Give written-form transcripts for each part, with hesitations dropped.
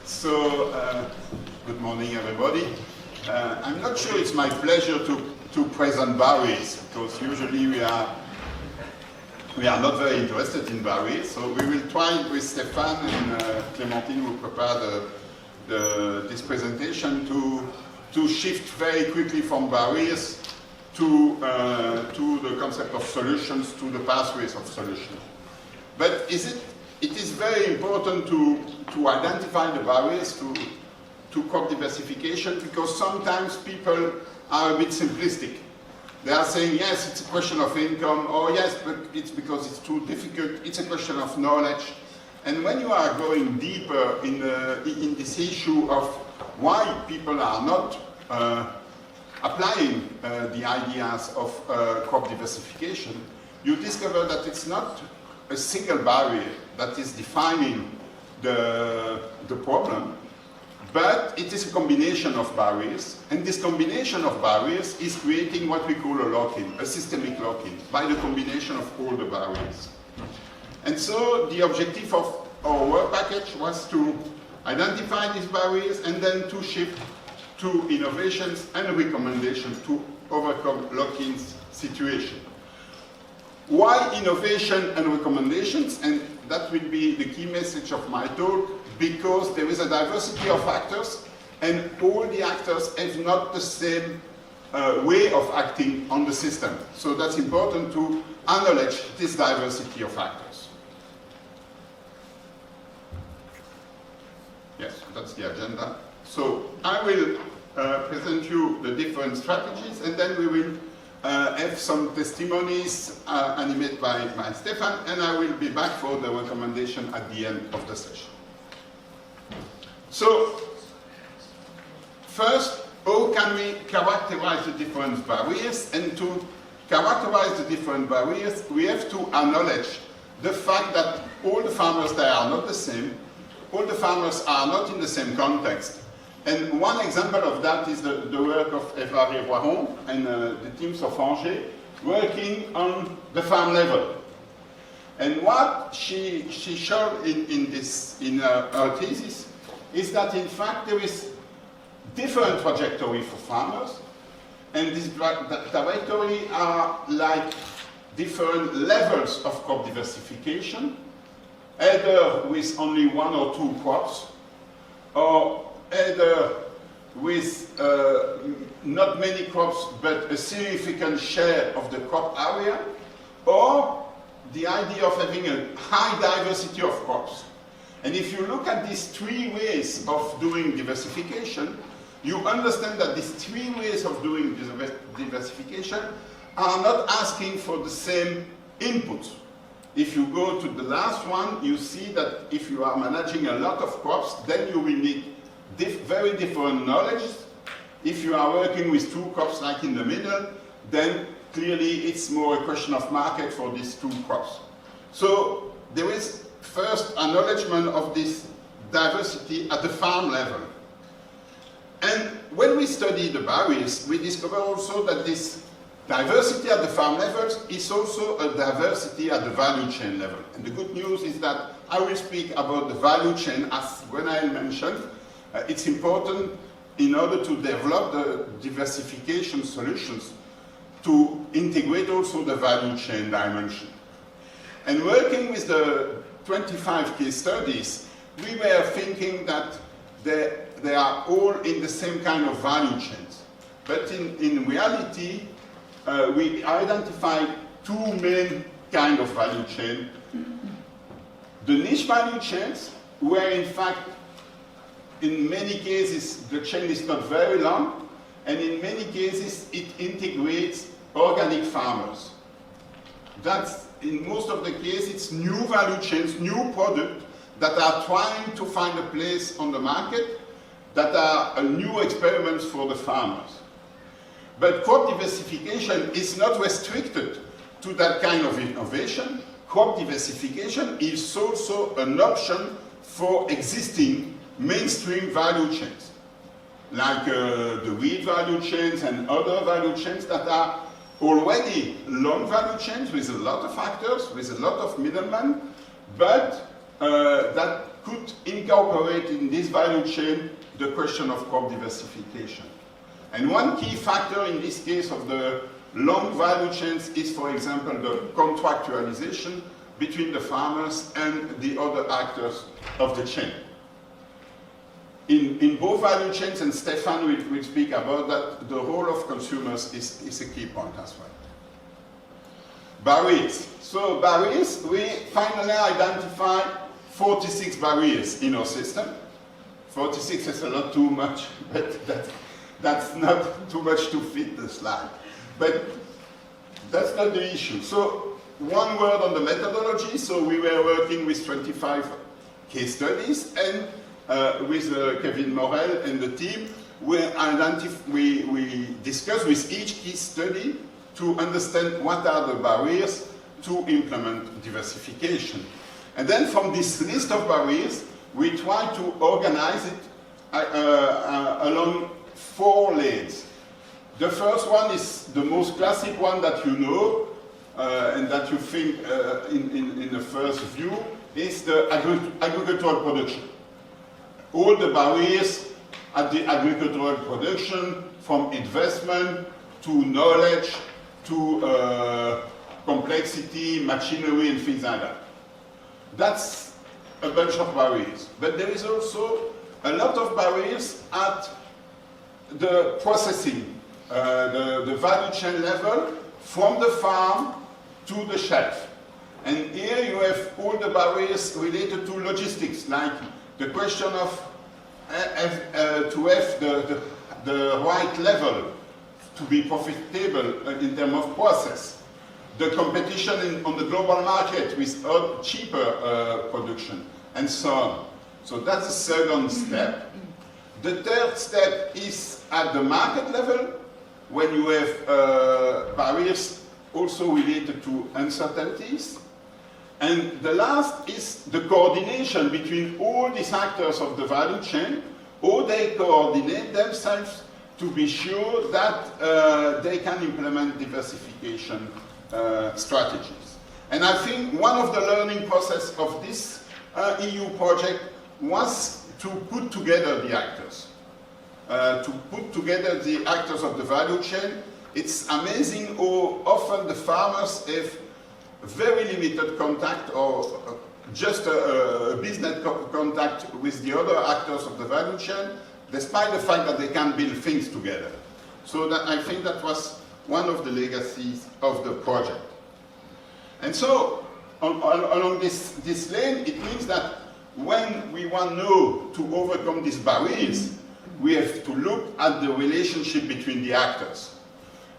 Good morning, everybody. I'm not sure it's my pleasure to present barriers, because usually we are not very interested in barriers. So we will try with Stéphane and Clémentine, who prepared this presentation, to shift very quickly from barriers to the concept of solutions, to the pathways of solutions. But it is very important to identify the barriers to crop diversification, because sometimes people are a bit simplistic. They are saying, yes, it's a question of income, or yes, but it's because it's too difficult, it's a question of knowledge. And when you are going deeper in this issue of why people are not applying the ideas of crop diversification, you discover that it's not a single barrier that is defining the problem, but it is a combination of barriers, and this combination of barriers is creating what we call a lock-in, a systemic lock-in, by the combination of all the barriers. And so the objective of our work package was to identify these barriers and then to shift to innovations and recommendations to overcome lock-in situation. Why innovation and recommendations? And that will be the key message of my talk, because there is a diversity of actors, and all the actors have not the same way of acting on the system. So that's important to acknowledge this diversity of actors. Yes, that's the agenda. So I will present you the different strategies, and then we will have some testimonies animated by Stéphane, and I will be back for the recommendation at the end of the session. So, first, how can we characterize the different barriers? And to characterize the different barriers, we have to acknowledge the fact that all the farmers, they are not the same, all the farmers are not in the same context. And one example of that is the work of Eva Révoiron and the teams of Angers working on the farm level. And what she showed in her thesis is that in fact there is different trajectory for farmers, and this trajectory are like different levels of crop diversification, either with only one or two crops, or either with not many crops but a significant share of the crop area, or the idea of having a high diversity of crops. And if you look at these three ways of doing diversification, you understand that these three ways of doing diversification are not asking for the same input. If you go to the last one, you see that if you are managing a lot of crops, then you will need very different knowledge. If you are working with two crops like in the middle, then clearly it's more a question of market for these two crops. So there is first acknowledgement of this diversity at the farm level. And when we study the barriers, we discover also that this diversity at the farm level is also a diversity at the value chain level. And the good news is that I will speak about the value chain, as when I mentioned, it's important in order to develop the diversification solutions to integrate also the value chain dimension. And working with the 25 case studies, we were thinking that they are all in the same kind of value chains. But in reality, we identified two main kind of value chain. The niche value chains, where in fact, in many cases, the chain is not very long, and in many cases, it integrates organic farmers. That's, in most of the cases, it's new value chains, new products that are trying to find a place on the market, that are new experiments for the farmers. But crop diversification is not restricted to that kind of innovation. Crop diversification is also an option for existing mainstream value chains, like the wheat value chains and other value chains that are already long value chains with a lot of actors, with a lot of middlemen, but that could incorporate in this value chain the question of crop diversification. And one key factor in this case of the long value chains is, for example, the contractualization between the farmers and the other actors of the chain. In both value chains, and Stefan will speak about that, the role of consumers is a key point as well. Barriers. So barriers, we finally identified 46 barriers in our system. 46 is a lot too much, but that's not too much to fit the slide. But that's not the issue. So one word on the methodology. So we were working with 25 case studies, and with Kevin Morel and the team, we discussed with each case study to understand what are the barriers to implement diversification. And then from this list of barriers, we try to organize it along 4 lanes. The first one is the most classic one that you know, and that you think in the first view, is the agricultural production. All the barriers at the agricultural production, from investment to knowledge to complexity, machinery, and things like that. That's a bunch of barriers. But there is also a lot of barriers at the processing, the value chain level, from the farm to the shelf. And here you have all the barriers related to logistics, like the question of to have the right level to be profitable in terms of process. The competition on the global market with cheaper production, and so on. So that's the second step. The third step is at the market level, when you have barriers also related to uncertainties. And the last is the coordination between all these actors of the value chain, how they coordinate themselves to be sure that they can implement diversification strategies. And I think one of the learning process of this EU project was to put together the actors. To put together the actors of the value chain. It's amazing how often the farmers have very limited contact, or just a business contact with the other actors of the value chain, despite the fact that they can build things together. So that, I think that was one of the legacies of the project. And so, along this lane, it means that when we want now to overcome these barriers, we have to look at the relationship between the actors.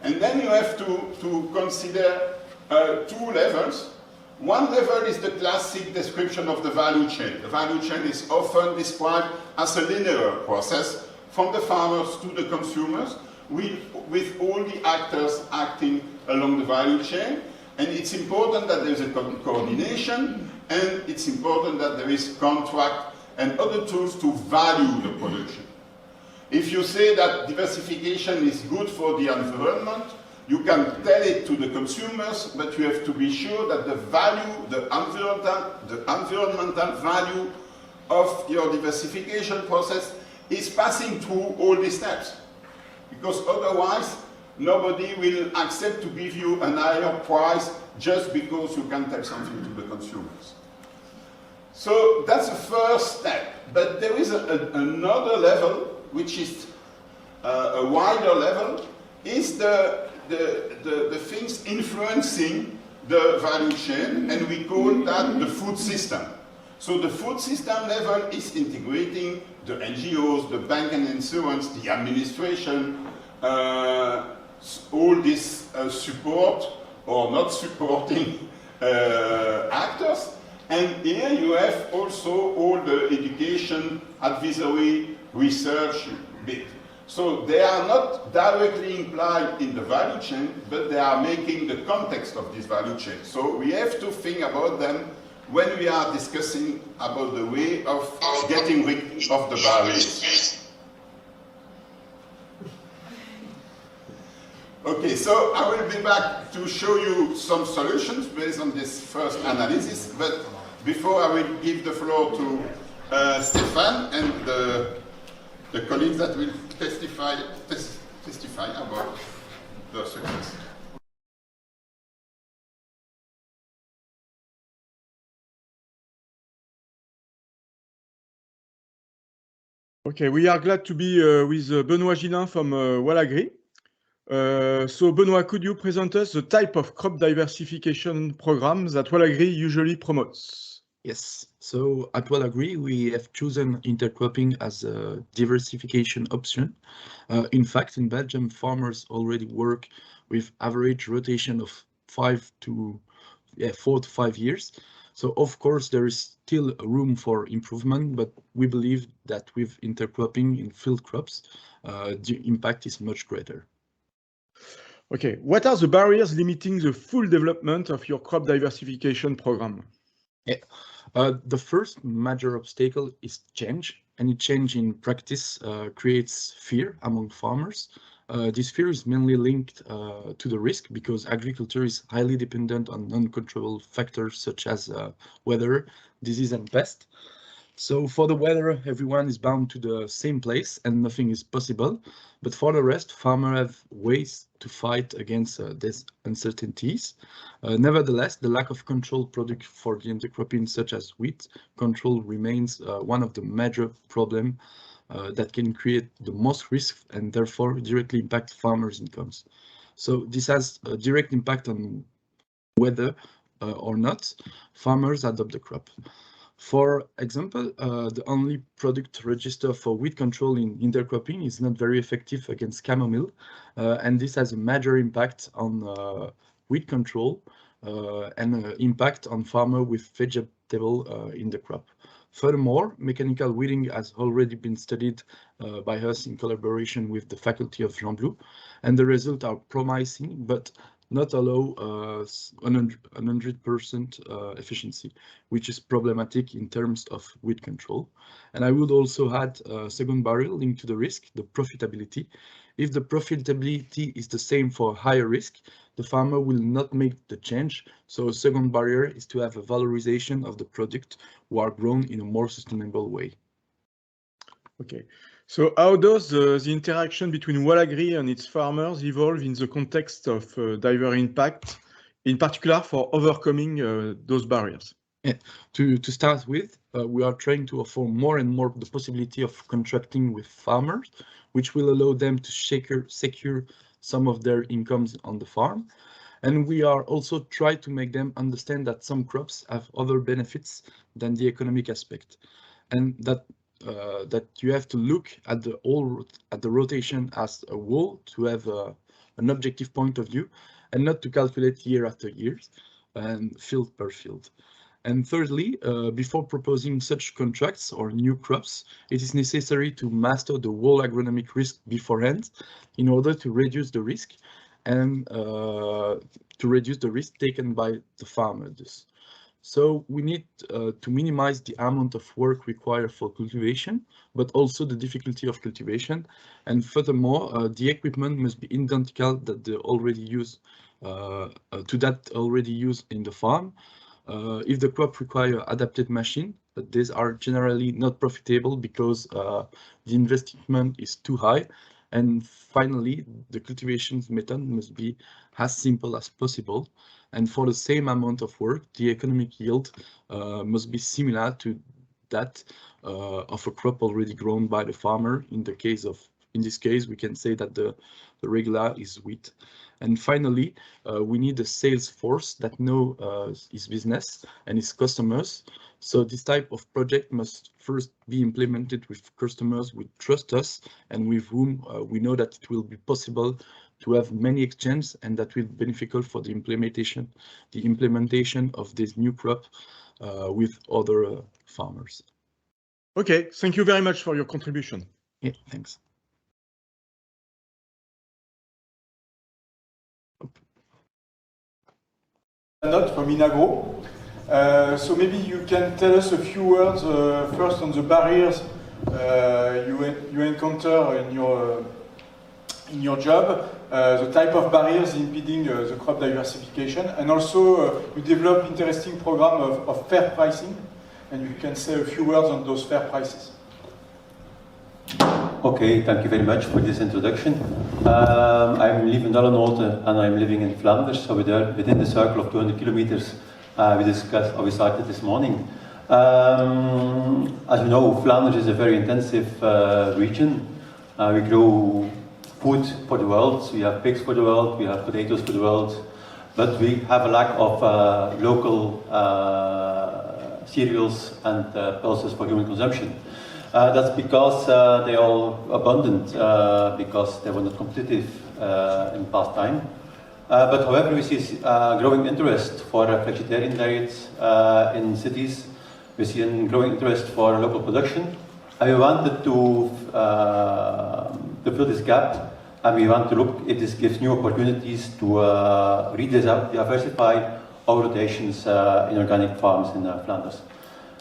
And then you have to consider 2 levels. One level is the classic description of the value chain. The value chain is often described as a linear process from the farmers to the consumers, with all the actors acting along the value chain. And it's important that there's a coordination, and it's important that there is contract and other tools to value the production. If you say that diversification is good for the environment, you can tell it to the consumers, but you have to be sure that the value, the environmental value of your diversification process is passing through all these steps. Because otherwise, nobody will accept to give you an higher price just because you can tell something to the consumers. So that's the first step. But there is another level, which is a wider level, is the things influencing the value chain, and we call that the food system. So the food system level is integrating the NGOs, the bank and insurance, the administration, all this support or not supporting actors. And here you have also all the education, advisory, research bit. So they are not directly implied in the value chain, but they are making the context of this value chain. So we have to think about them when we are discussing about the way of getting rid of the barriers. Okay, so I will be back to show you some solutions based on this first analysis, but before I will give the floor to Stéphane and the colleagues that will testify about the success. Okay, we are glad to be with Benoît Gillin from Wallagri. So Benoît, could you present us the type of crop diversification program that Wallagri usually promotes? Yes, so at Wallagri, we have chosen intercropping as a diversification option. In fact, in Belgium, farmers already work with average rotation of 4 to 5 years. So of course, there is still room for improvement, but we believe that with intercropping in field crops, the impact is much greater. Okay, what are the barriers limiting the full development of your crop diversification program? Yeah. The first major obstacle is change. Any change in practice creates fear among farmers. This fear is mainly linked to the risk because agriculture is highly dependent on non-controllable factors such as weather, disease, and pest. So for the weather, everyone is bound to the same place and nothing is possible. But for the rest, farmers have ways to fight against these uncertainties. Nevertheless, the lack of control product for the intercropping, such as wheat control, remains one of the major problems that can create the most risk and therefore directly impact farmers' incomes. So this has a direct impact on whether or not farmers adopt the crop. For example, the only product registered for weed control in intercropping is not very effective against chamomile, and this has a major impact on weed control and impact on farmer with vegetable in the crop. Furthermore, mechanical weeding has already been studied by us in collaboration with the faculty of Jean Blou, and the results are promising, but not allow 100% efficiency, which is problematic in terms of weed control. And I would also add a second barrier linked to the risk, the profitability. If the profitability is the same for higher risk, the farmer will not make the change. So a second barrier is to have a valorization of the product who are grown in a more sustainable way. Okay, so how does the interaction between Wallagri and its farmers evolve in the context of diverse impact, in particular for overcoming those barriers? Yeah. To start with, we are trying to offer more and more the possibility of contracting with farmers, which will allow them to secure some of their incomes on the farm. And we are also trying to make them understand that some crops have other benefits than the economic aspect, and that you have to look at the rotation as a whole to have an objective point of view, and not to calculate year after year and field per field. And thirdly, before proposing such contracts or new crops, it is necessary to master the whole agronomic risk beforehand in order to reduce the risk and to reduce the risk taken by the farmers. So we need to minimize the amount of work required for cultivation, but also the difficulty of cultivation. And furthermore, the equipment must be identical that they already use to that already used in the farm. If the crop require adapted machine, these are generally not profitable because the investment is too high. And finally, the cultivation method must be as simple as possible. And for the same amount of work, the economic yield must be similar to that of a crop already grown by the farmer. In this case, we can say that the regular is wheat. And finally, we need a sales force that knows his business and his customers. So this type of project must first be implemented with customers who trust us and with whom we know that it will be possible to have many exchanges, and that will be beneficial for the implementation of this new crop with other farmers. Okay, thank you very much for your contribution. Yeah, thanks. Note from Inagro. So maybe you can tell us a few words first on the barriers you encounter in your job, the type of barriers impeding the crop diversification, and also you develop interesting program of fair pricing. and you can say a few words on those fair prices. Okay, thank you very much for this introduction. I'm Lieve Nullenholte and I'm living in Flanders, so within the circle of 200 kilometers we started this morning. As you know, Flanders is a very intensive region. We grow food for the world, we have pigs for the world, we have potatoes for the world, but we have a lack of local cereals and pulses for human consumption. That's because they are abundant, because they were not competitive in past time. But however, we see growing interest for vegetarian diets in cities. We see a growing interest for local production. And we wanted to fill this gap, and we want to look if this gives new opportunities to diversify our rotations in organic farms in Flanders.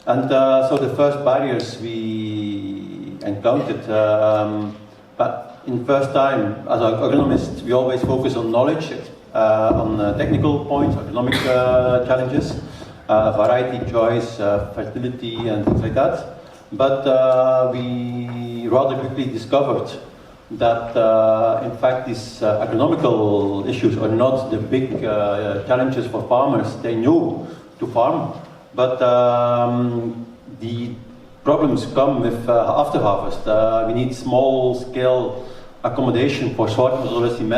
And so the first barriers we encountered, but in first time, as an agronomist, we always focus on knowledge, on technical points, agronomic challenges, variety, choice, fertility, and things like that. But we rather quickly discovered that, in fact, these agronomical issues are not the big challenges for farmers. They know to farm. But the problems come with after harvest. We need small-scale accommodation for sorting, as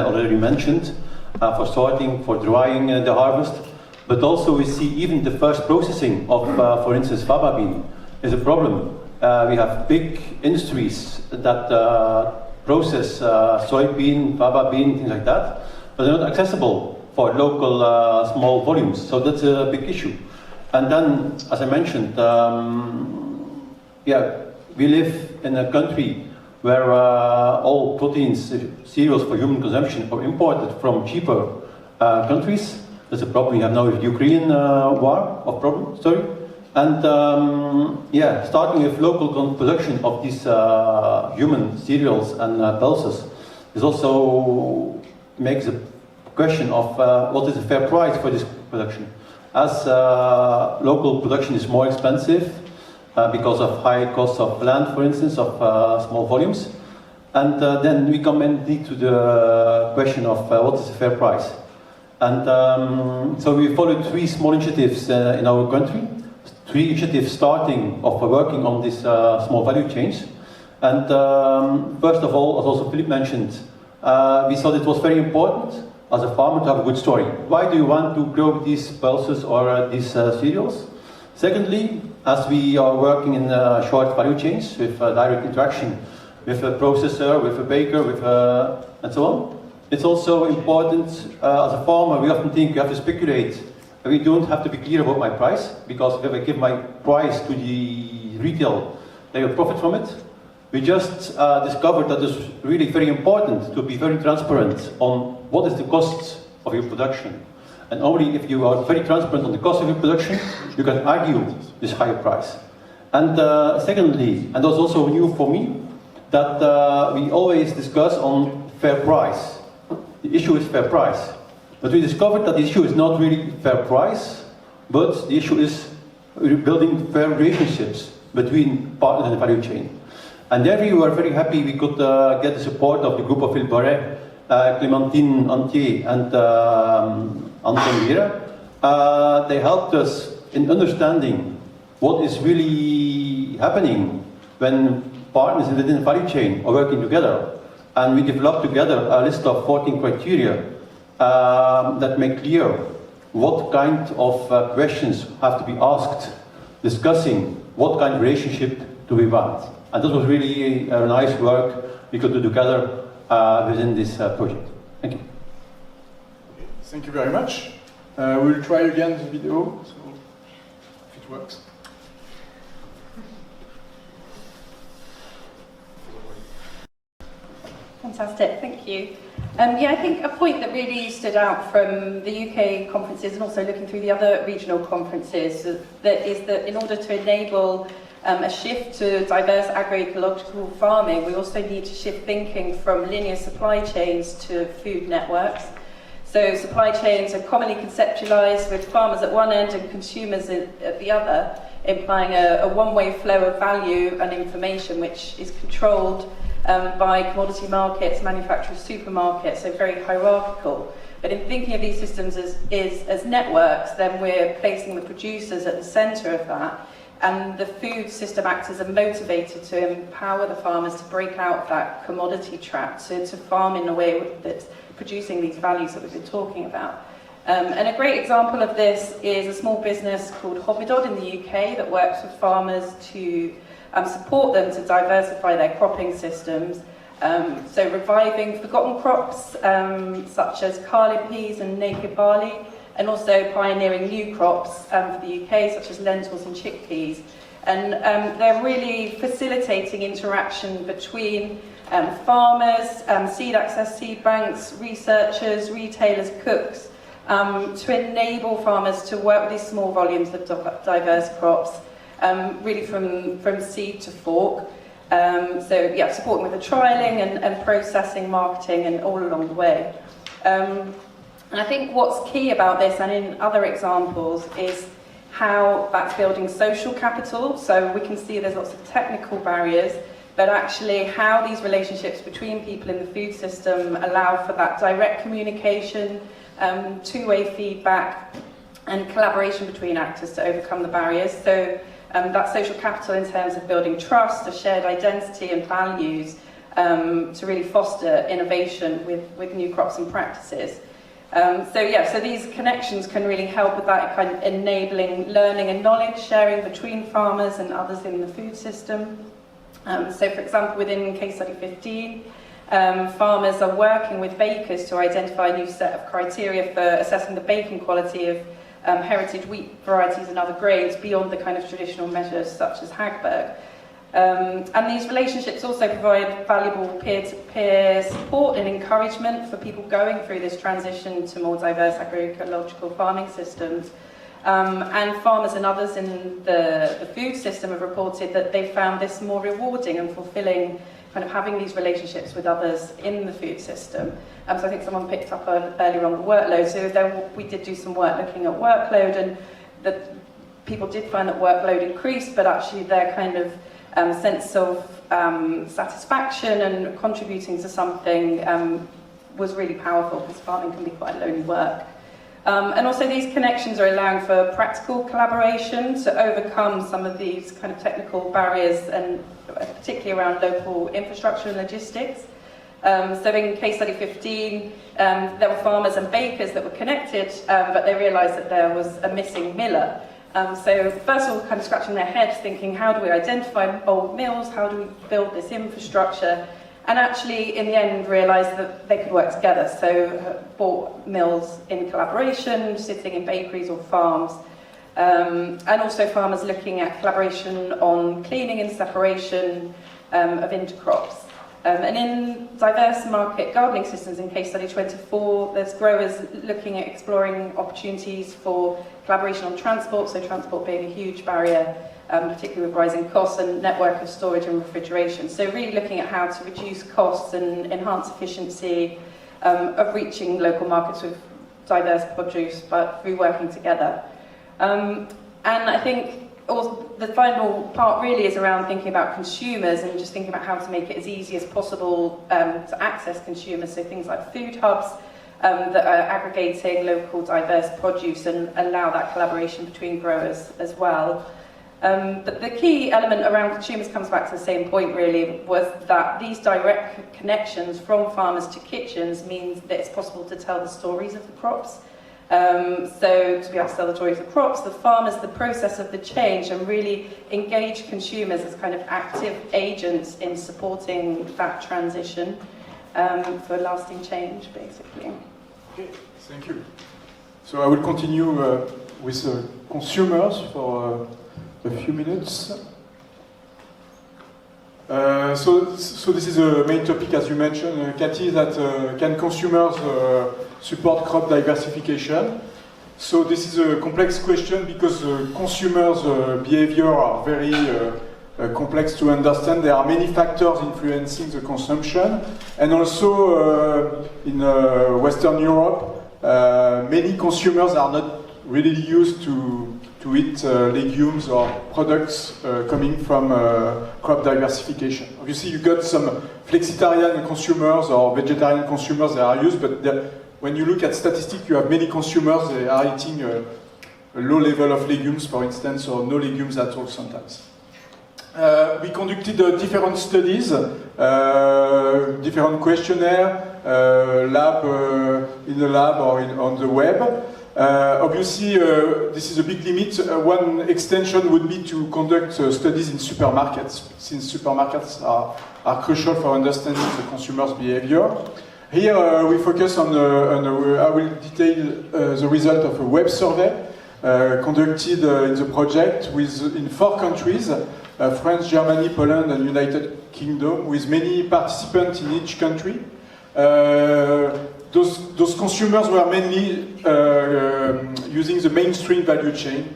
already mentioned, for sorting, for drying the harvest. But also we see even the first processing of, for instance, faba bean is a problem. We have big industries that process soybean, faba bean, things like that, but they're not accessible for local small volumes. So that's a big issue. And then, as I mentioned, we live in a country where all proteins, cereals for human consumption are imported from cheaper countries. That's a problem we have now with the Ukraine war, And starting with local production of these human cereals and pulses is also makes a question of what is the fair price for this production. As local production is more expensive because of high costs of land, for instance, of small volumes. And then we come indeed to the question of what is a fair price. And so we followed three small initiatives in our country, three initiatives starting of working on these small value chains. And first of all, as also Philippe mentioned, we thought it was very important as a farmer to have a good story. Why do you want to grow these pulses or these cereals? Secondly, as we are working in short value chains with direct interaction with a processor, with a baker, with and so on, it's also important as a farmer, we often think we have to speculate. We don't have to be clear about my price, because if I give my price to the retail, they will profit from it. We just discovered that it's really very important to be very transparent on what is the cost of your production. And only if you are very transparent on the cost of your production, you can argue this higher price. And secondly, and that's also new for me, that we always discuss on fair price. The issue is fair price. But we discovered that the issue is not really fair price, but the issue is building fair relationships between partners in the value chain. And there we were very happy we could get the support of the group of Philippe Barret, Clémentine Antier and Anton Vera. They helped us in understanding what is really happening when partners within the value chain are working together. And we developed together a list of 14 criteria that make clear what kind of questions have to be asked, discussing what kind of relationship do we want. And this was really a nice work we could do together within this project. Thank you. Thank you very much. We'll try again the video, so if it works. Fantastic, thank you. I think a point that really stood out from the UK conferences and also looking through the other regional conferences is that in order to enable a shift to diverse agroecological farming, we also need to shift thinking from linear supply chains to food networks. So supply chains are commonly conceptualized with farmers at one end and consumers at the other, implying a one-way flow of value and information which is controlled by commodity markets, manufacturers, supermarkets, so very hierarchical. But in thinking of these systems as networks, then we're placing the producers at the centre of that, and the food system actors are motivated to empower the farmers to break out that commodity trap, to farm in a way that's producing these values that we've been talking about. And a great example of this is a small business called Hobbydod in the UK that works with farmers to support them to diversify their cropping systems. So reviving forgotten crops such as Carlin peas and naked barley, and also pioneering new crops for the UK such as lentils and chickpeas. And they're really facilitating interaction between farmers, seed access seed banks, researchers, retailers, cooks, to enable farmers to work with these small volumes of diverse crops, really from seed to fork. So yeah, supporting with the trialling and processing, marketing, and all along the way. And I think what's key about this, and in other examples, is how that's building social capital. So we can see there's lots of technical barriers, but actually how these relationships between people in the food system allow for that direct communication, two-way feedback, and collaboration between actors to overcome the barriers. So that social capital in terms of building trust, a shared identity and values to really foster innovation with new crops and practices. So these connections can really help with that kind of enabling learning and knowledge sharing between farmers and others in the food system. So for example, within case study 15, farmers are working with bakers to identify a new set of criteria for assessing the baking quality of heritage wheat varieties and other grains beyond the kind of traditional measures such as Hagberg. And these relationships also provide valuable peer-to-peer support and encouragement for people going through this transition to more diverse agroecological farming systems. And farmers and others in the food system have reported that they found this more rewarding and fulfilling, kind of having these relationships with others in the food system. So I think someone picked up earlier on the workload. So we did do some work looking at workload, and that people did find that workload increased, but actually their kind of sense of satisfaction and contributing to something was really powerful, because farming can be quite lonely work. And also these connections are allowing for practical collaboration to overcome some of these kind of technical barriers, and particularly around local infrastructure and logistics. So in case study 15, there were farmers and bakers that were connected, but they realised that there was a missing miller. So first of all, kind of scratching their heads, thinking, how do we identify old mills? How do we build this infrastructure? And actually, in the end, realised that they could work together. So bought mills in collaboration, sitting in bakeries or farms. And also farmers looking at collaboration on cleaning and separation of intercrops. And in diverse market gardening systems in case study 24, there's growers looking at exploring opportunities for collaboration on transport, so transport being a huge barrier, particularly with rising costs, and network of storage and refrigeration. So really looking at how to reduce costs and enhance efficiency of reaching local markets with diverse produce, but through working together. And I think also the final part really is around thinking about consumers and just thinking about how to make it as easy as possible to access consumers. So things like food hubs that are aggregating local diverse produce and allow that collaboration between growers as well. But the key element around consumers comes back to the same point really, was that these direct connections from farmers to kitchens means that it's possible to tell the stories of the crops. So to be able to tell the stories of the crops, the farmers, the process of the change, and really engage consumers as kind of active agents in supporting that transition for lasting change, basically. Okay, thank you. So I will continue with consumers for a few minutes. So this is the main topic, as you mentioned, Cathy, that can consumers support crop diversification? So this is a complex question because consumers' behavior are very complex to understand. There are many factors influencing the consumption, and also in Western Europe, many consumers are not really used to to eat legumes or products coming from crop diversification. Obviously, you got some flexitarian consumers or vegetarian consumers that are used, but when you look at statistics, you have many consumers that are eating a low level of legumes, for instance, or no legumes at all sometimes. We conducted different studies, different questionnaires, in the lab or on the web. Obviously, this is a big limit. One extension would be to conduct studies in supermarkets, since supermarkets are crucial for understanding the consumer's behavior. Here we focus on, I will detail the result of a web survey conducted in the project in 4 countries, France, Germany, Poland, and United Kingdom, with many participants in each country. Those consumers were mainly using the mainstream value chain.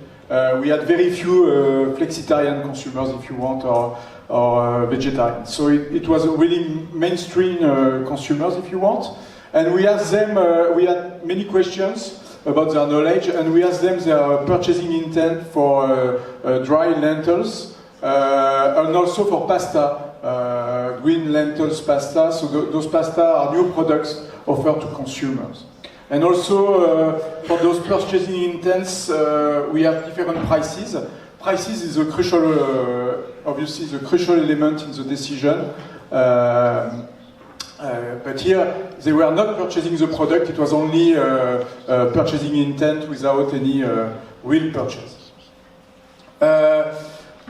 We had very few flexitarian consumers, if you want, or vegetarian. So it was really mainstream consumers, if you want. And we asked them, we had many questions about their knowledge, and we asked them their purchasing intent for dry lentils, and also for pasta, green lentils pasta. So those pasta are new products offered to consumers. And also for those purchasing intents, we have different prices. Prices is a crucial, obviously, the crucial element in the decision. But here, they were not purchasing the product, it was only purchasing intent without any real purchase.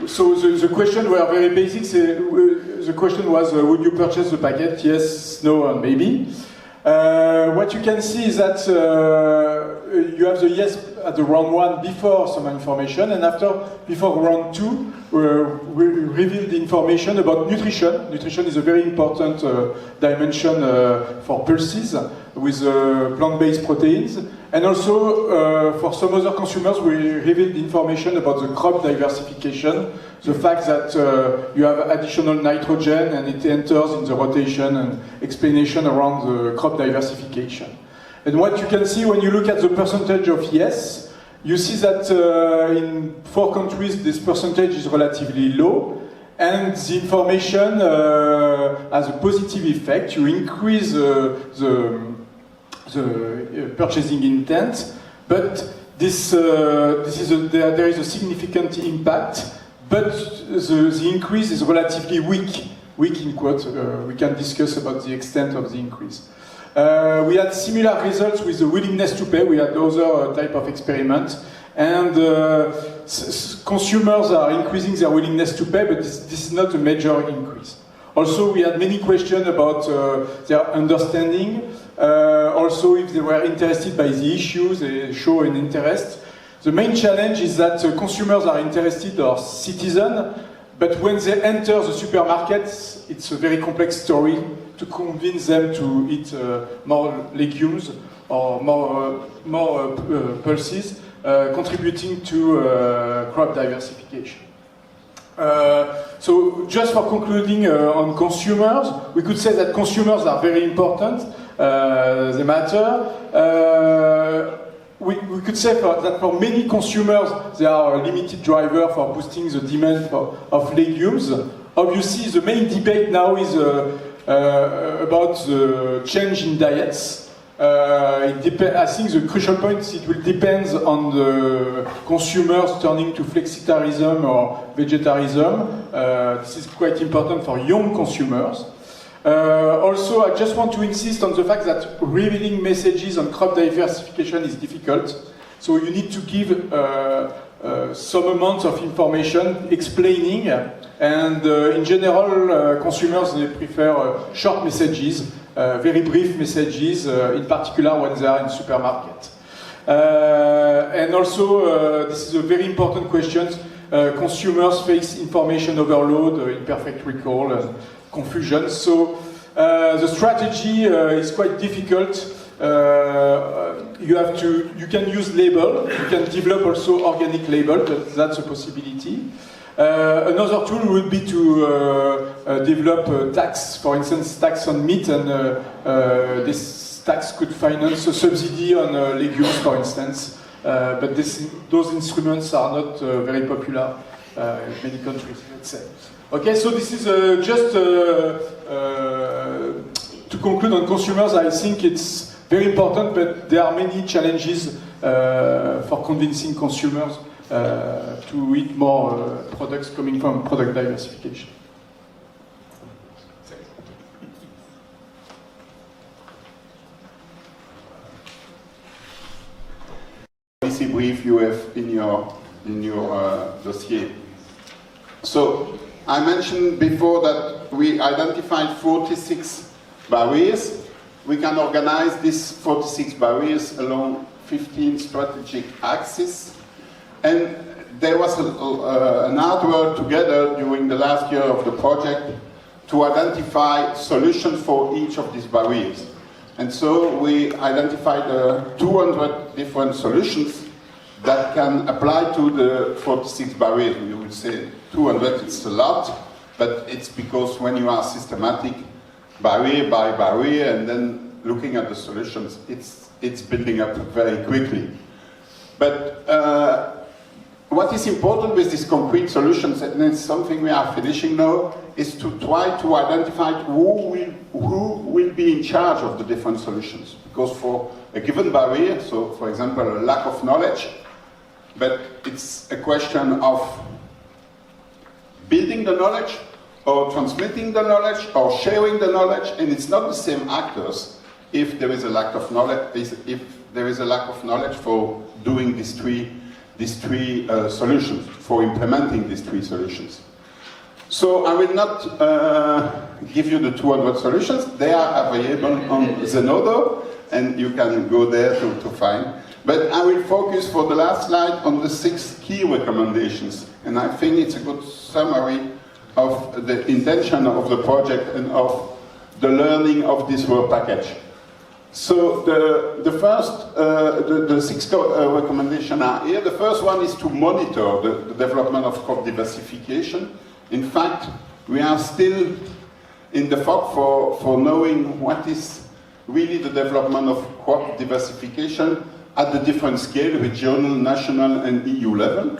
So the question were very basic. The question was, would you purchase the packet? Yes, no, and maybe. What you can see is that you have the yes at the round 1 before some information, and before round 2, we reveal the information about nutrition. Nutrition is a very important dimension for pulses with plant-based proteins. And also, for some other consumers, we revealed information about the crop diversification, the fact that you have additional nitrogen and it enters in the rotation, and explanation around the crop diversification. And what you can see when you look at the percentage of yes, you see that in 4 countries this percentage is relatively low, and the information has a positive effect. You increase the purchasing intent, but there is a significant impact, but the increase is relatively weak in quote. We can discuss about the extent of the increase. We had similar results with the willingness to pay. We had other type of experiment, and consumers are increasing their willingness to pay, but this is not a major increase. Also, we had many questions about their understanding. Also, if they were interested by the issues, they show an interest. The main challenge is that consumers are interested or citizens, but when they enter the supermarkets, it's a very complex story to convince them to eat more legumes or more pulses, contributing to crop diversification. So just for concluding on consumers, we could say that consumers are very important. They matter. We could say that for many consumers, they are a limited driver for boosting the demand of legumes. Obviously, the main debate now is about the change in diets. I think the crucial point is it will depend on the consumers turning to flexitarianism or vegetarianism. This is quite important for young consumers. Also, I just want to insist on the fact that revealing messages on crop diversification is difficult. So you need to give some amount of information explaining, and in general, consumers they prefer short messages, very brief messages, in particular when they are in supermarket. And also, this is a very important question. Consumers face information overload, imperfect recall, and confusion. So the strategy is quite difficult. You can use label. You can develop also organic label. That's a possibility. Another tool would be to develop tax, for instance, tax on meat, and this tax could finance a subsidy on legumes, for instance. but those instruments are not very popular in many countries, let's say. Okay, so this is just to conclude on consumers. I think it's very important, but there are many challenges for convincing consumers to eat more products coming from product diversification. Policy brief you have in your dossier. So I mentioned before that we identified 46 barriers. We can organize these 46 barriers along 15 strategic axes. And there was an hard work together during the last year of the project to identify solutions for each of these barriers. And so we identified 200 different solutions that can apply to the 46 barriers. We would say 200, it's a lot, but it's because when you are systematic, barrier by barrier, and then looking at the solutions, it's building up very quickly. But what is important with these concrete solutions, and it's something we are finishing now, is to try to identify who will be in charge of the different solutions. Because for a given barrier, so for example, a lack of knowledge, but it's a question of building the knowledge, or transmitting the knowledge, or sharing the knowledge, and it's not the same actors if there is a lack of knowledge, if there is a lack of knowledge for doing these three solutions, for implementing these three solutions. So I will not give you the 200 solutions. They are available on Zenodo, and you can go there to find. But I will focus for the last slide on the 6 key recommendations. And I think it's a good summary of the intention of the project and of the learning of this work package. So the first, the 6 recommendations are here. The first one is to monitor the development of crop diversification. In fact, we are still in the fog for knowing what is really the development of crop diversification at the different scale, regional, national, and EU level.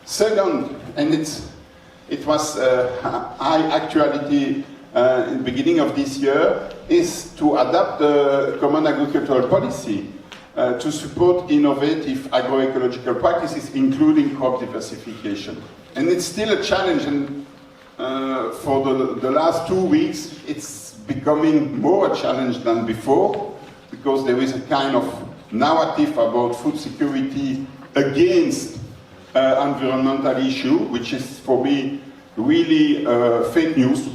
Second, and it was high actuality in the beginning of this year, is to adapt the common agricultural policy to support innovative agroecological practices, including crop diversification. And it's still a challenge, and for the last 2 weeks, it's becoming more a challenge than before, because there is a kind of narrative about food security against environmental issue, which is for me really fake news.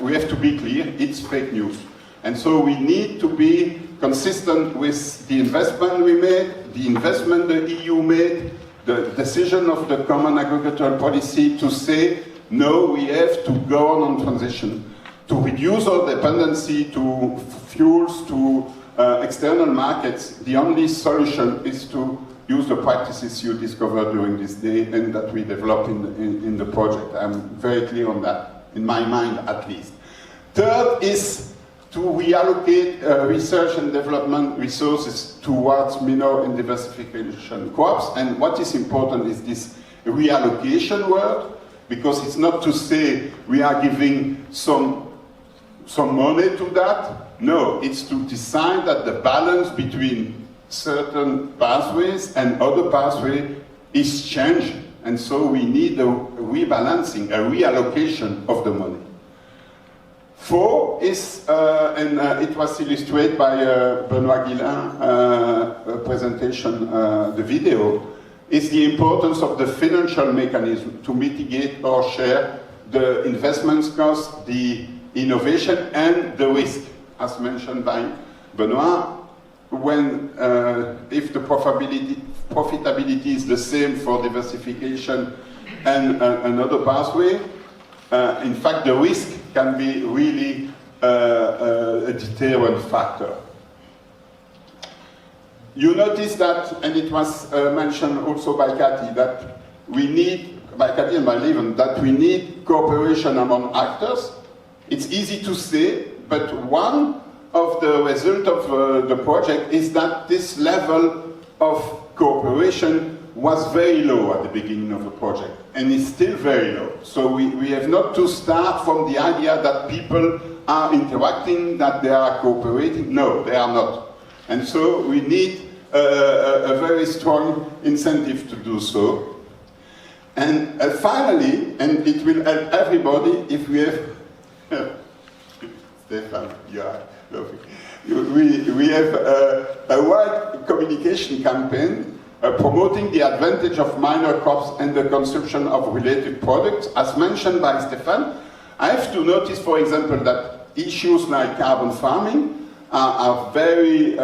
We have to be clear, it's fake news. And so we need to be consistent with the investment we made, the investment the EU made, the decision of the common agricultural policy to say, no, we have to go on transition, to reduce our dependency to fuels, to external markets. The only solution is to use the practices you discovered during this day and that we developed in the project. I'm very clear on that, in my mind at least. Third is to reallocate research and development resources towards minor and diversification crops. And what is important is this reallocation word, because it's not to say we are giving some money to that. No, it's to decide that the balance between certain pathways and other pathways is changing. And so we need a rebalancing, a reallocation of the money. 4 is, and it was illustrated by Benoît Guillain presentation, the video, is the importance of the financial mechanism to mitigate or share the investments cost, the innovation, and the risk, as mentioned by Benoît. When, if the profitability is the same for diversification and another pathway, in fact the risk can be really a deterrent factor. You notice that, and it was mentioned also by Cathy, that we need, by Cathy and by Leven, that we need cooperation among actors. It's easy to say, but one of the results of the project is that this level of cooperation was very low at the beginning of the project, and is still very low. So we have not to start from the idea that people are interacting, that they are cooperating. No, they are not. And so we need a very strong incentive to do so. And finally, and it will help everybody if we have, Stefan, you are lovely. We have a wide communication campaign promoting the advantage of minor crops and the consumption of related products. As mentioned by Stefan, I have to notice, for example, that issues like carbon farming are very,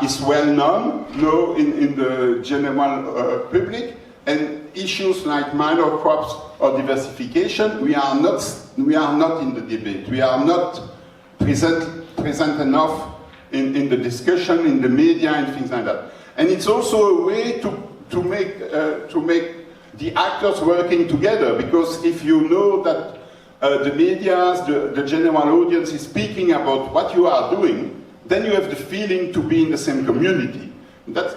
is well known now in the general public, and issues like minor crops or diversification, we are not in the debate. We are not present enough in the discussion, in the media, and things like that. And it's also a way to make the actors working together, because if you know that the media, the general audience is speaking about what you are doing, then you have the feeling to be in the same community.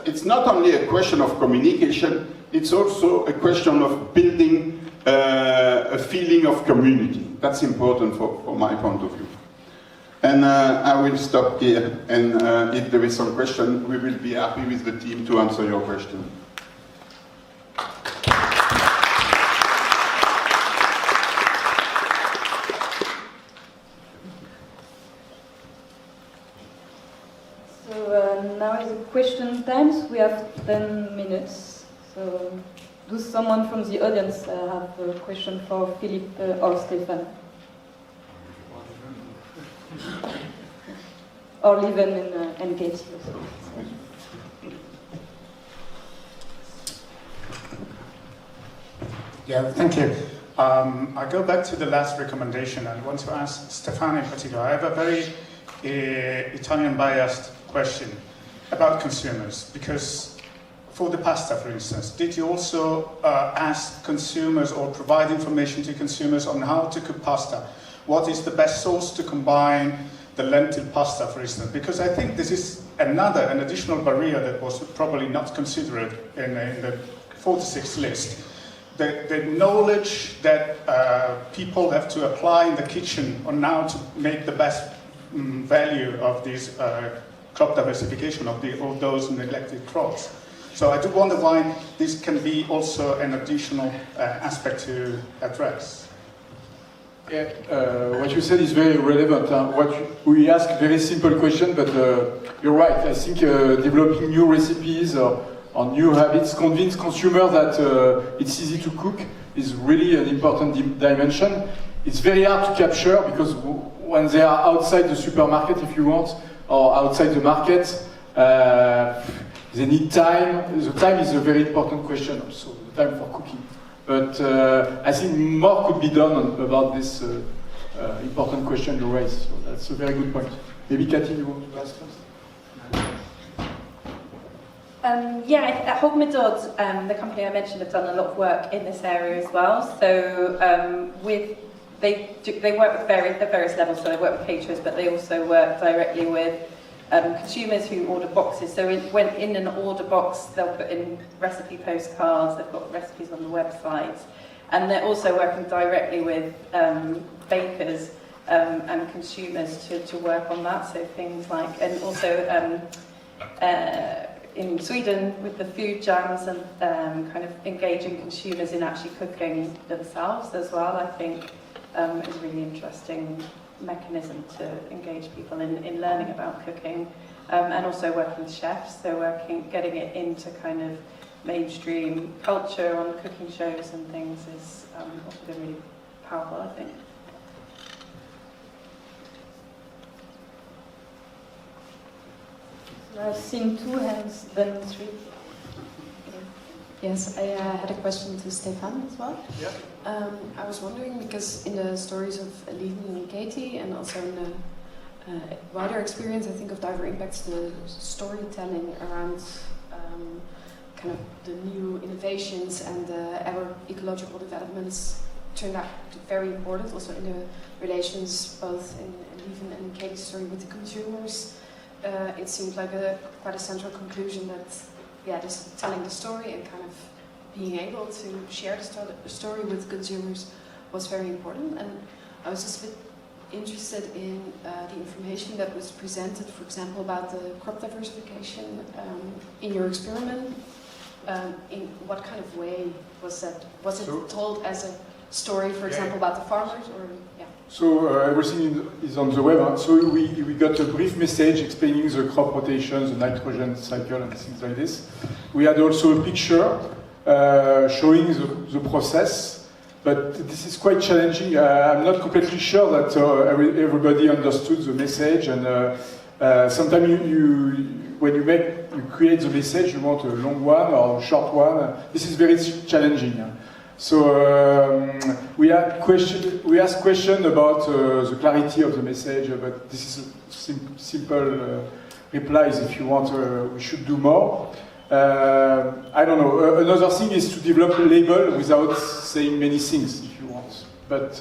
It's not only a question of communication, it's also a question of building a feeling of community. That's important from my point of view. And I will stop here, and if there is some question, we will be happy with the team to answer your question. So now is the question time. We have 10 minutes. So does someone from the audience have a question for Philippe or Stefan? Or even in Katie. Yeah, thank you. I go back to the last recommendation and want to ask Stefan in particular. I have a very Italian-biased question about consumers, because for the pasta, for instance, did you also ask consumers or provide information to consumers on how to cook pasta? What is the best sauce to combine the lentil pasta, for instance? Because I think this is an additional barrier that was probably not considered in the 46 list. The knowledge that people have to apply in the kitchen on how to make the best value of this crop diversification of those neglected crops. So I do wonder why this can be also an additional aspect to address. Yeah, what you said is very relevant. We ask a very simple question, but you're right. I think developing new recipes or new habits, convince consumers that it's easy to cook is really an important dimension. It's very hard to capture because when they are outside the supermarket, if you want, or outside the market, they need time. The time is a very important question also, the time for cooking. But I think more could be done about this important question you raised. So that's a very good point. Maybe Cathy, you want to ask first? At Hog Midod, the company I mentioned, have done a lot of work in this area as well. So they work with various levels. So they work with caterers, but they also work directly with consumers who order boxes. So when in an order box, they'll put in recipe postcards. They've got recipes on the website, and they're also working directly with bakers and consumers to work on that. So things like, and also in Sweden with the food jams and kind of engaging consumers in actually cooking themselves as well, I think is a really interesting mechanism to engage people in learning about cooking, and also working with chefs, so getting it into kind of mainstream culture on cooking shows and things is also been really powerful, I think. I've seen 2 hands, then 3. Yes, I had a question to Stefan as well. Yeah. I was wondering, because in the stories of Aline and Katie, and also in the wider experience, I think of Diver Impacts, the storytelling around kind of the new innovations and the ever ecological developments turned out to be very important, also in the relations both in Aline and Katie's story with the consumers. it seemed like quite a central conclusion that, yeah, this telling the story and kind of being able to share the story with consumers was very important. And I was just a bit interested in the information that was presented, for example, about the crop diversification in your experiment. In what kind of way was that? Was it told as a story, for example, about the farmers, or yeah? So everything is on the web. Huh? So we got a brief message explaining the crop rotation, the nitrogen cycle, and things like this. We had also a picture showing the process, but this is quite challenging. I'm not completely sure that everybody understood the message, and sometimes when you create the message, you want a long one or a short one. This is very challenging. So we asked questions about the clarity of the message, but this is simple replies. If you want, we should do more. I don't know. Another thing is to develop a label without saying many things, if you want. But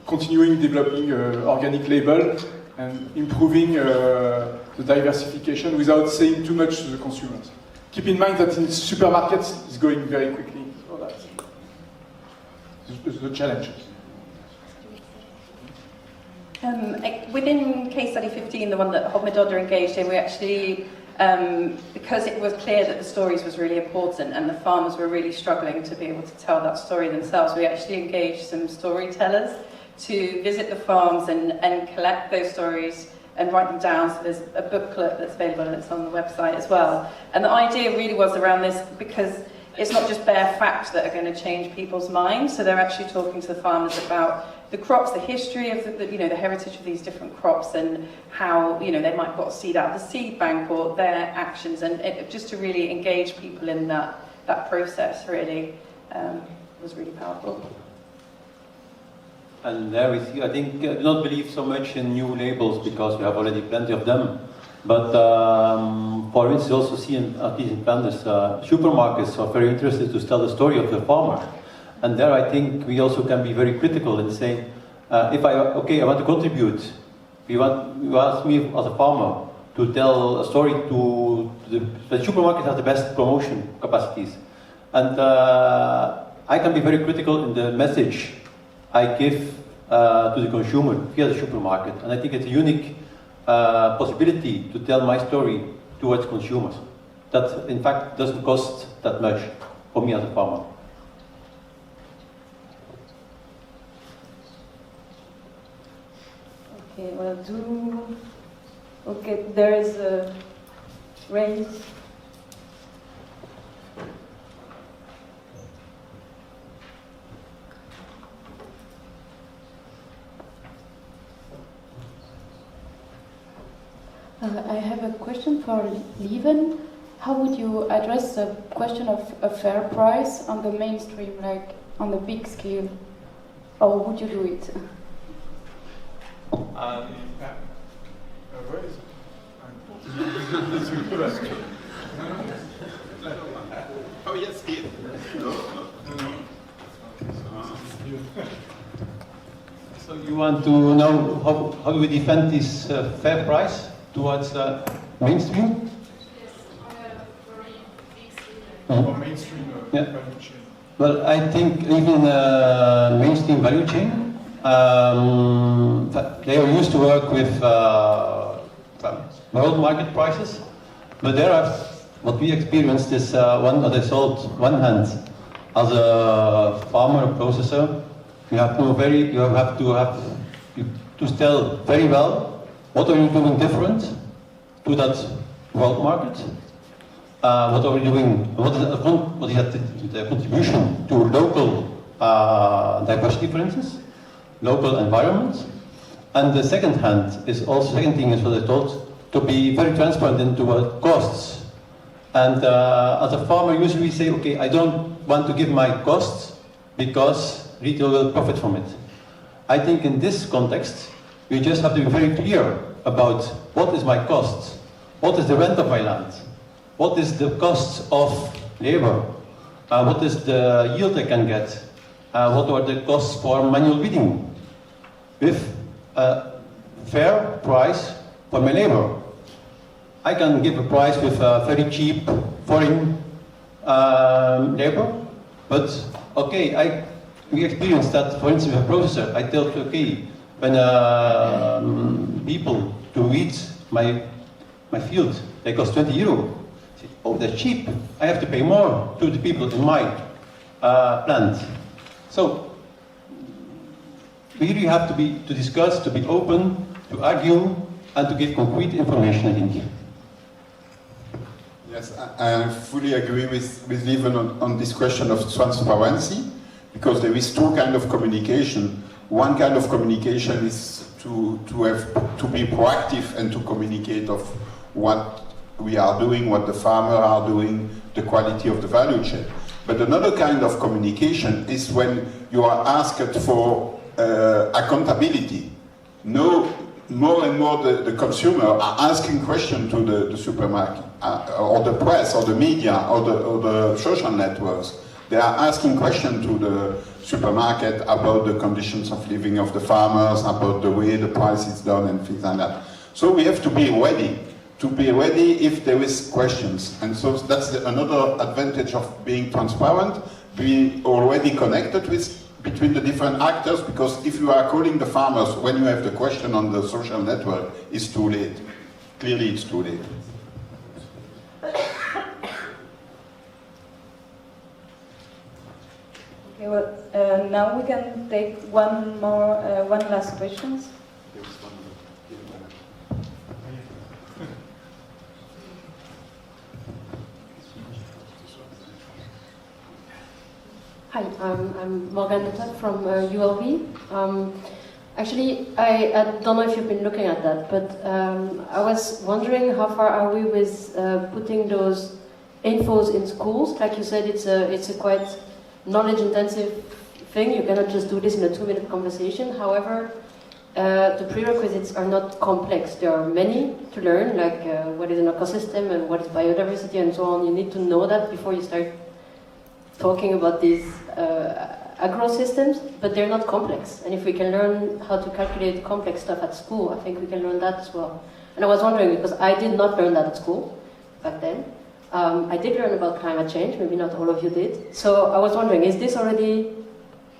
continuing developing organic label and improving the diversification without saying too much to the consumers. Keep in mind that in supermarkets it's going very quickly. So that's the challenge. Within case study 15, the one that Hogmedod are engaged in, we actually, because it was clear that the stories was really important and the farmers were really struggling to be able to tell that story themselves, we actually engaged some storytellers to visit the farms and collect those stories and write them down. So there's a booklet that's available and it's on the website as well. And the idea really was around this because it's not just bare facts that are going to change people's minds. So they're actually talking to the farmers about the crops, the history of the heritage of these different crops, and how they might have got a seed out of the seed bank, or their actions, and just to really engage people in that process really was really powerful. And there we see, I think, do not believe so much in new labels because we have already plenty of them. But for instance, also see in Flanders, supermarkets are very interested to tell the story of the farmer. And there I think we also can be very critical and say, if I want to contribute, you ask me as a farmer to tell a story to the supermarket has the best promotion capacities. And I can be very critical in the message I give to the consumer via the supermarket. And I think it's a unique possibility to tell my story towards consumers. That in fact doesn't cost that much for me as a farmer. Okay, there is a raise. I have a question for Lieven. How would you address the question of a fair price on the mainstream, like on the big scale? Or would you do it? Where is it? Oh yes, Steve. So you want to know how do we defend this fair price towards mainstream? Yes, on a very big scale. Or mainstream Yeah. value chain? Well, I think even mainstream value chain, they are used to work with world market prices, but what we experienced is what I sold one hand as a farmer, a processor. You have to tell very well what are you doing different to that world market. What are we doing? What is the contribution to local diversity, for instance, local environment? And the second thing is what I thought, to be very transparent into what costs. And as a farmer, usually we say, okay, I don't want to give my costs because retail will profit from it. I think in this context, we just have to be very clear about what is my cost, what is the rent of my land, what is the cost of labor, what is the yield I can get, what are the costs for manual weeding, with a fair price for my labor. I can give a price with very cheap foreign labor, but okay, we experienced that, for instance, with a processor. I tell, okay, when people to read my field, they cost 20 euro. I say, oh, that's cheap. I have to pay more to the people in my plant. So we really have to discuss, to be open, to argue, and to give concrete information in here. Yes, I fully agree with Lieven on this question of transparency, because there is two kinds of communication. One kind of communication is to be proactive and to communicate of what we are doing, what the farmer are doing, the quality of the value chain. But another kind of communication is when you are asked for accountability. No, more and more the consumer are asking questions to the supermarket, or the press, or the media, or the social networks. They are asking questions to the supermarket about the conditions of living of the farmers, about the way the price is done and things like that. So we have to be ready if there is questions. And so that's another advantage of being transparent, being already connected between the different actors, because if you are calling the farmers when you have the question on the social network, it's too late. Clearly it's too late. Okay, well, now we can take one last question. Hi, I'm Morgan Nutta from ULB. Actually, I don't know if you've been looking at that, but I was wondering how far are we with putting those infos in schools? Like you said, it's a quite knowledge-intensive thing. You cannot just do this in a 2-minute conversation. However, the prerequisites are not complex. There are many to learn, like what is an ecosystem and what is biodiversity and so on. You need to know that before you start talking about these agro systems, but they're not complex. And if we can learn how to calculate complex stuff at school, I think we can learn that as well. And I was wondering, because I did not learn that at school back then. I did learn about climate change, maybe not all of you did. So I was wondering, is this already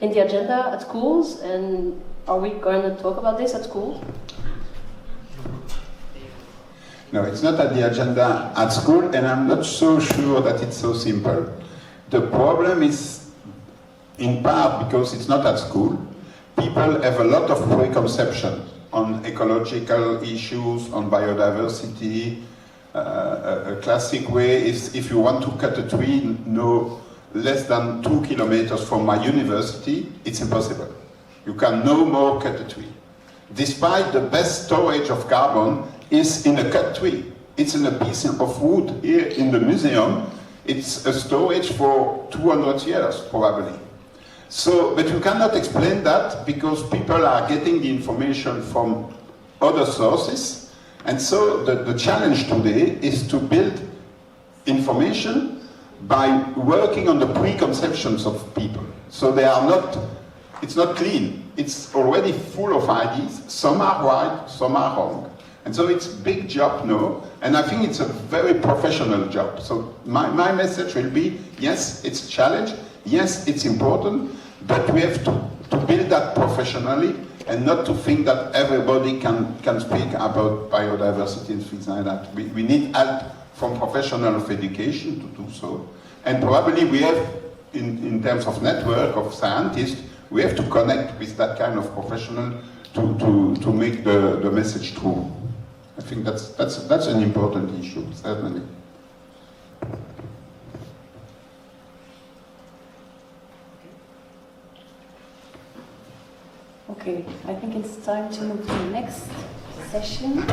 in the agenda at schools? And are we going to talk about this at schools? No, it's not at the agenda at school, and I'm not so sure that it's so simple. The problem is, in part, because it's not at school. People have a lot of preconceptions on ecological issues, on biodiversity. A classic way is, if you want to cut a tree no less than 2 kilometers from my university, it's impossible. You can no more cut a tree. Despite the best storage of carbon is in a cut tree. It's in a piece of wood here in the museum. It's a storage for 200 years, probably. So, but you cannot explain that because people are getting the information from other sources. And so the challenge today is to build information by working on the preconceptions of people. So they are not, it's not clean. It's already full of ideas. Some are right, some are wrong. And so it's a big job now, and I think it's a very professional job. So my message will be, yes, it's a challenge, yes, it's important, but we have to build that professionally and not to think that everybody can speak about biodiversity and things like that. We need help from professionals of education to do so. And probably we have, in terms of network of scientists, we have to connect with that kind of professional to make the message true. I think that's an important issue, certainly. Okay, I think it's time to move to the next session.